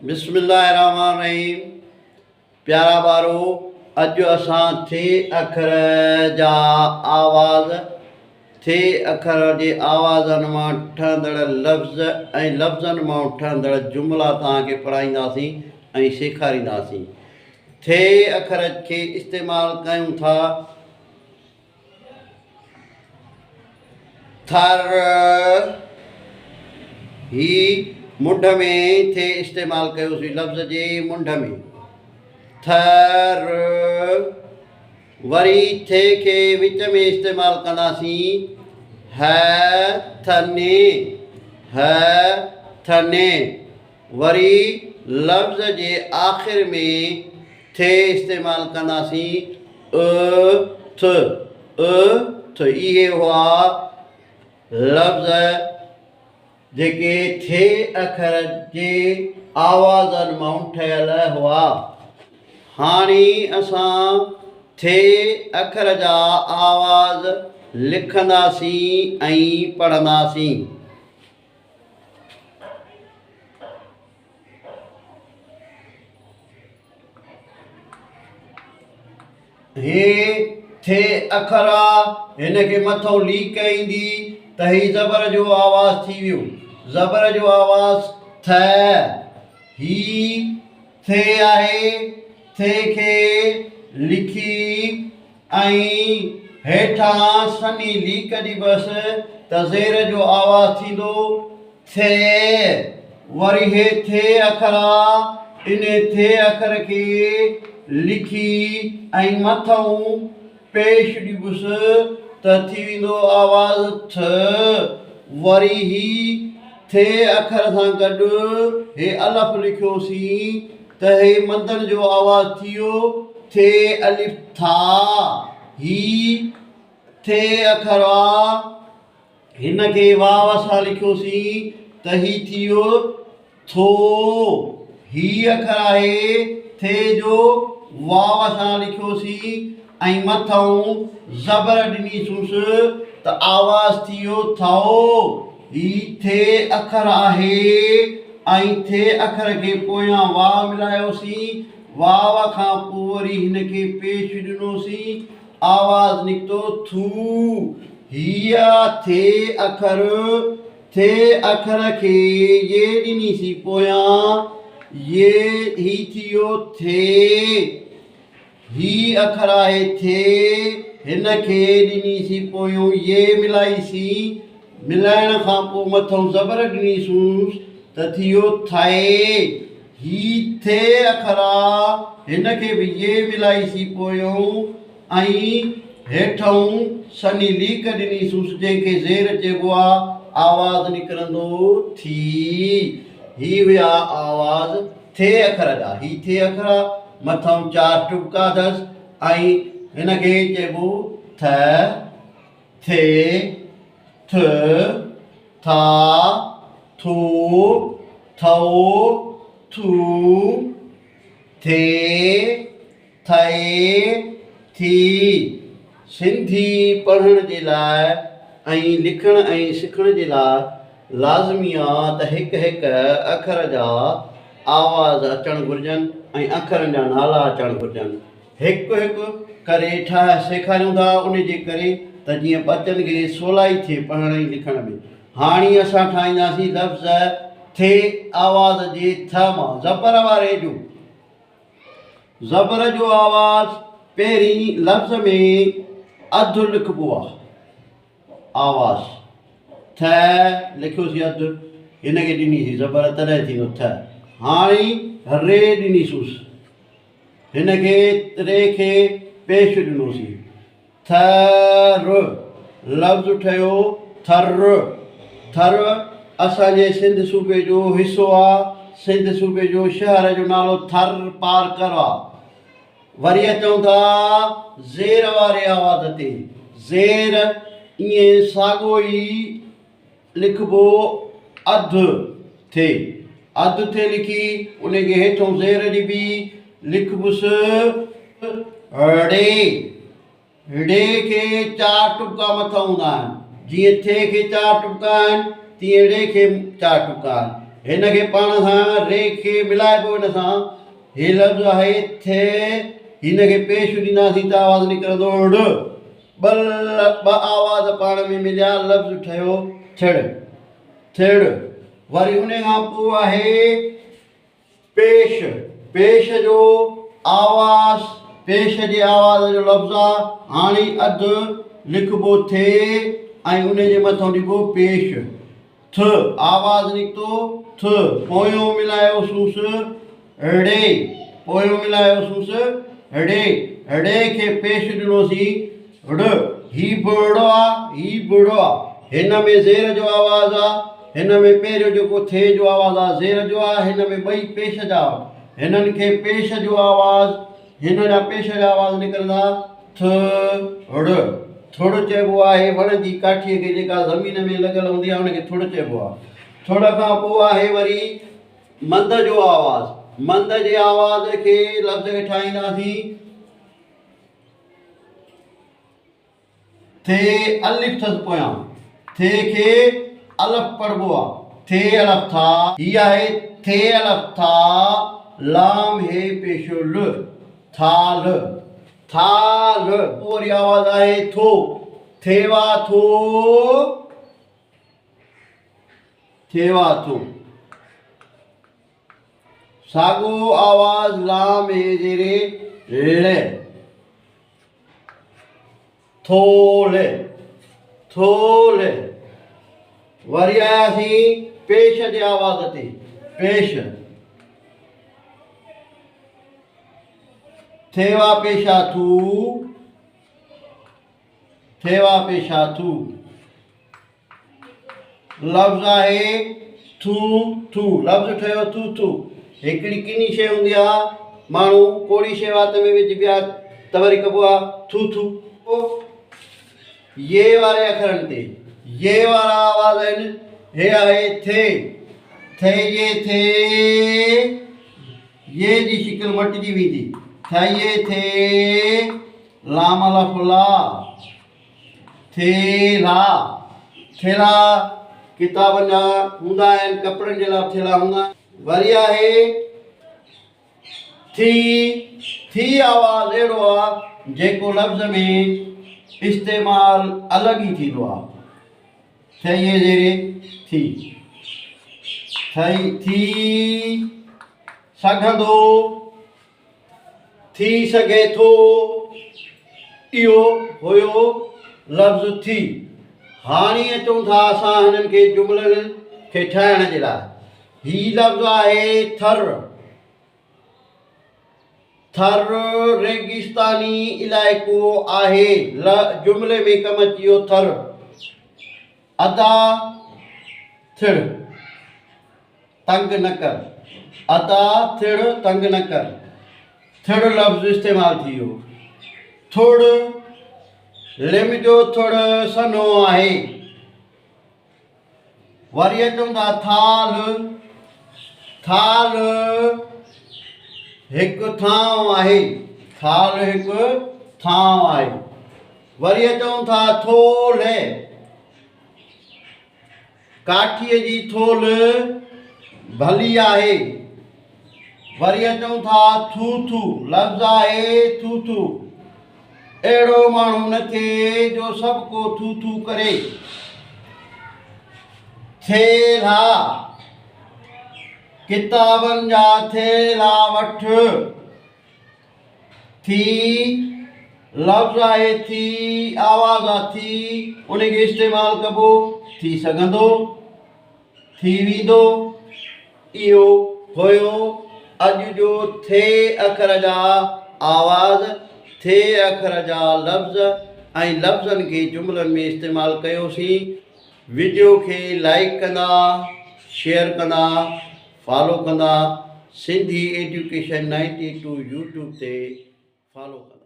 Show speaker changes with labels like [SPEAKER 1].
[SPEAKER 1] बिस्मिल्लाहिर्रहमानिर्रहीम। प्यारा ॿारो, अॼु असां थे अखर जा आवाज़, थे अखर जे आवाज़नि मां ठहंदड़ लफ़्ज़ ऐं लफ़्ज़नि मां ठहंदड़ जुमला तव्हांखे पढ़ाईंदासीं ऐं सेखारींदासीं। थे अखर खे इस्तेमालु कयूं था थर, ही मुंड में थे इस्तेमालु कयोसीं लफ़्ज़ जे मुंड में थर। वरी थे खे विच में इस्तेमालु कंदासीं थने, थने। वरी लफ़्ज़ जे आख़िर में थे इस्तेमालु कंदासीं थ। इहे हुआ लफ़्ज़ जेके थे अखर जे आवाज़नि मां ठहियल हुआ। हाणे असां थे अखर जा आवाज़ लिखंदासीं ऐं पढ़ंदासीं। हे थे अखर आहे, हिन खे मथां लीक ईंदी त ही ज़बर जो आवाज़ थी वियो। ज़बर जो आवाज़ थ। ही थे आहे, थे खे लिखी ऐं हेठां सनी लीक ॾिबसि त ज़ेर जो आवाज़ थींदो थे। वरी हे थे अखर आहे, इन थे अखर खे लिखी ऐं मथां पेश ॾिबुसि त थी वेंदो आवाज़ थ। वरी ही थे अखर सां गॾु हे अलफ़ लिखियोसीं त हे मंदनि जो आवाज़ थी वियो थे अलिफ था। ही थे अखर आहे, हिन खे वाव सां लिखियोसीं त ही थी वियो थो। ही अखर आहे, थे जो वाव सां लिखियोसीं ऐं मथां ज़बर ॾिनीसूंसि त आवाज़ थी वियो थो। ही थे अखर आहे ऐं थे अखर खे पोयां वाव मिलायोसीं, वाव खां पोइ वरी हिन खे पेश ॾिनोसीं, आवाज़ निकितो थू। हीअ थे अखर, थे अखर खे ये ॾिनीसीं पोयां, ये ही थी वियो थे। ही अखर आहे थे, हिन खे ॾिनीसीं पोयों ये मिलाईसीं, मिलाइण खां पोइ मथां ज़बर ॾिनीसूंसि त थी वियो थाए। ही थे अखर आहे, हिन खे बि ये मिलाईसीं पोयों ऐं हेठां सनी लीक ॾिनीसूंसि जंहिंखे ज़ेर चइबो आहे, आवाज़ निकिरंदो थी। ही हुया आवाज़ थे अखर जा। ही थे अखर मथां 4 टुका अथसि ऐं हिन खे चइबो थ, थे, थ, था, थू, थो, थू, थे, थे, थी। सिंधी पढ़ण जे लाइ ऐं लिखण ऐं सिखण जे लाइ लाज़मी आहे त हिकु हिकु अखर जा आवाज़ अचणु घुरिजनि ऐं अखरनि जा नाला अचणु घुरिजनि। हिकु हिकु करे ठाहे सेखारियूं था, उन जे करे त जीअं बचनि खे सवलाई थिए पढ़ण ऐं लिखण में। हाणे असां ठाहींदासीं लफ़्ज़ थे आवाज़ जे थ मां, ज़बर वारे जो। ज़बर जो आवाज़ पहिरीं लफ़्ज़ में अधु लिखिबो आहे। आवाज़ थ लिखियोसीं अधु, हिन खे ॾिनीसीं ज़बर तॾहिं थींदो थ। हाणे रे ॾिनीसूंसि, हिन खे रे खे पेश ॾिनोसीं थर, लफ़्ज़ ठहियो थर। थर असांजे सिंध सूबे जो हिसो आहे। सिंध सूबे जो शहर जो नालो थर पारकर आहे। वरी अचूं था ज़ेर वारे आवाज़ ते। ज़ेर ईअं साॻियो ई लिखिबो अधु थे, अधु थे लिखी उन खे हेठों ज़ेर ॾिबी लिखबुसि ड़े। ड़े खे 4 टुका मथां हूंदा आहिनि, जीअं थे खे 4 टुका आहिनि तीअं ड़े खे 4 टुका आहिनि। हिन खे पाण सां रे खे मिलाइबो हिन सां। हे लफ़्ज़ आहे थे, हिन खे पेश ॾींदासीं त आवाज़ निकिरंदो ड़। ॿ आवाज़ पाण में मिलिया, लफ़्ज़ ठहियो थिड़। थिड़। वरी उन खां पोइ आहे पेश। पेश जो आवाज़, पेश जे आवाज़ जो लफ़्ज़ आहे। हाणे अधु लिखिबो थे ऐं उन जे मथां लिखिबो पेश। थ आवाज़ निकितो थ। पोयों मिलायोसूस ड़े। पोयों मिलायोसूस ड़े। ड़े खे पेश ॾिनोसीं ड़। ही बड़ो आहे, ही बड़ो आहे। हिन में ज़ेर जो आवाज़ आहे। हिन में पहिरियों जेको थे जो आवाज़ आहे ज़ेर जो आहे। हिन में ॿई पेश जा। हिननि खे पेश जो आवाज़, हिन जा पेश जा आवाज़ निकिरंदा थ ड़। थुड़ चइबो आहे वण जी काठीअ खे जेका ज़मीन में लॻल हूंदी आहे हुनखे थुड़ चइबो आहे। थुड़ खां पोइ आहे वरी मंद जो आवाज़। मंद जे आवाज़ खे लफ़्ज़ खे ठाहींदासीं थे अलिफ अथसि पोयां। थे खे अलफ पढ़बो आहे। थे अलफ था। हीअ आहे थे अलफ था। लाम हे पेशो ल। थाल। थाल। वरी आवाज़ आहे थो। थेवा थो। थेवा थो। साॻो आवाज़ लाम हे जेरे ले। थोले। थोले। वरी आयासीं पेश जे आवाज़ ते। पेश। थेवा पेशा थू। थेवा पेशा थू। लफ़्ज़ आहे थू थू। लफ़्ज़ ठहियो थू थू। हिकिड़ी किनी शइ हूंदी आहे, माण्हू कोड़ी शइ वात में विझ ॿिया त वरी कबो आहे थू थू। ये वारे अखरनि ते ये वारा आवाज़ आहिनि। हे आहे थे। थे ये थे। ये जी शिकिल मटिजी वेंदी। थे ये थे। लाम अलफ ला। थेला। थेला किताबनि जा हूंदा आहिनि, कपिड़नि जे लाइ थेला हूंदा आहिनि। वरी आहे थी। थी आवाज़ अहिड़ो आहे जेको लफ़्ज़ में इस्तेमाल अलॻि ई थींदो आहे। ठही जेरे थी। ठही थी सघंदो। थी सघे थो। इहो हुयो लफ़्ज़ थी। हाणे अचूं था असां हिननि खे जुमलनि खे ठाहिण जे लाइ। ही लफ़्ज़ आहे थर। थर रेगिस्तानी इलाइक़ो आहे। जुमले में कमु अची वियो थर। अदा थिड़। तंग न कर। अदा थिड़ तंग न कर। थिड़ लफ़्ज़ इस्तेमालु थी वियो। थुड़ लिम जो थुड़ सनो आहे। वरी अचूं था थाल। थाल हिकु थांव आहे। थाल हिकु थांव आहे। वरी अचूं था थोल। काठीअ जी थोल भली आहे। वरी अचूं था थू थू। लफ़्ज़ आहे थू थू। अहिड़ो माण्हू न थिए जो सभु को थू थू करे। थेला किताबनि जा थेला वठ। थी लफ़्ज़ आहे थी। आवाज़ आहे थी। उनखे इस्तेमालु कबो थी सघंदो, थी वेंदो। इहो हुयो अॼु जो थे अखर जा आवाज़, थे अखर जा लफ़्ज़ ऐं लफ़्ज़नि खे जुमलनि में इस्तेमालु कयोसीं। वीडियो खे लाइक कंदा, शेयर कंदा, फॉलो कंदा। सिंधी एजुकेशन 92 यूट्यूब ते फॉलो कंदा।